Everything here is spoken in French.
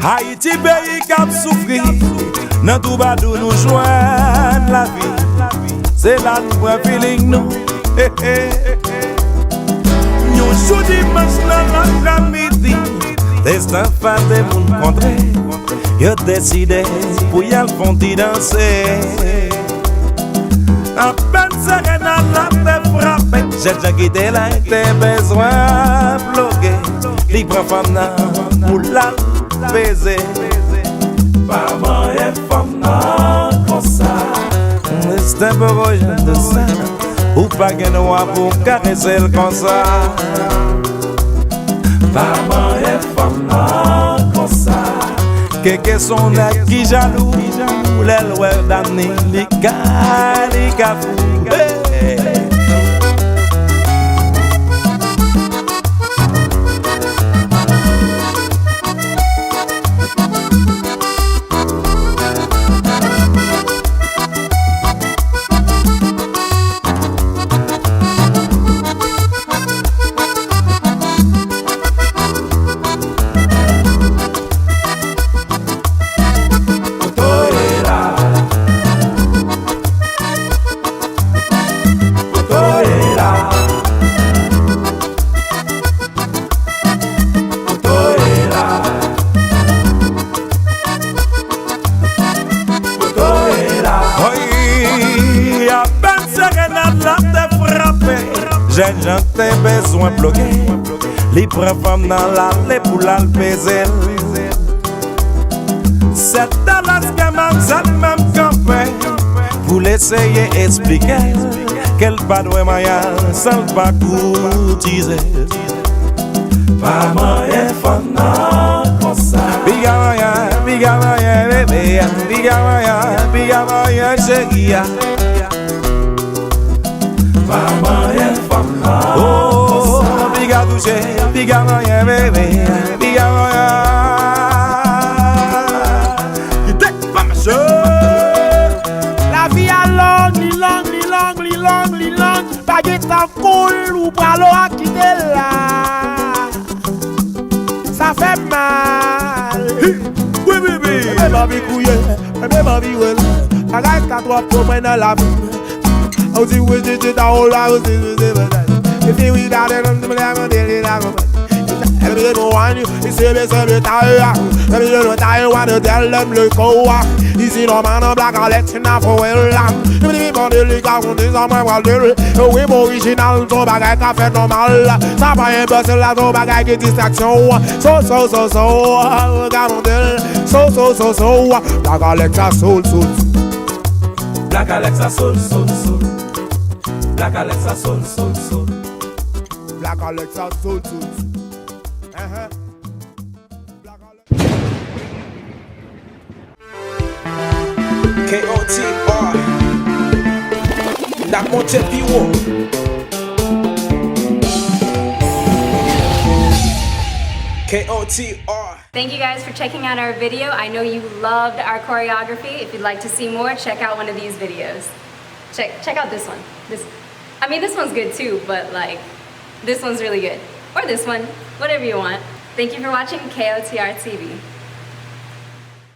Haïti pays cap souffri, dans Twoubadou nous joignent la vie. C'est là nous un feeling nous. Nous jouons dimanche dans l'après-midi. Destin fait des mondes contrés. Yo décidé pour y aller font danser. À peine serena la tête frappée. J'ai déjà quitté là, t'es besoin bloqué. Libre femme pour la baiser. Maman est femme comme ça. C'est un peu royal de ça. Ou pas qu'un noir pour caresser le comme ça. Maman est femme comme ça. Quelques sont là qui jaloux. Les lois d'année, les gars fous. J'ai j'en besoin bloqué. Libre femme dans l'allée pour la baiser. C'est Dallas qui m'a même campé. Pour l'essayer expliquer qu'elle pas de moyen sans pas courtiser. Maman est femme comme ça. Biga moyen, bébé. Biga moyen, chérie. Maman est femme oh, biga touché, biga moyen bébé, biga moyen. La vie a longue, longue. Baguette en cool ou bralo à quitter là. Ça fait mal. Oui, bébé. Ma vie couillée, ma vie ouais. Baguette à trois pour moi dans la vie. Oh, si vous êtes dans la rue, si vous êtes dans la rue, ici, non, man, black Alex, in a foil lamb. Oui, mon original, ton bagage a fait normal. Ça va un peu sur la ton bagage qui distraction. So, regardons d'elle. So, black Alex a soul. Black Alexa soul. Black Alexa soul. Black Alexa soul. KOTR La Monte Piwo. KOTR. Thank you guys for checking out our video. I know you loved our choreography. If you'd like to see more, check out one of these videos. Check out this one. This one's good too, but like this one's really good. Or this one, whatever you want. Thank you for watching KOTR TV.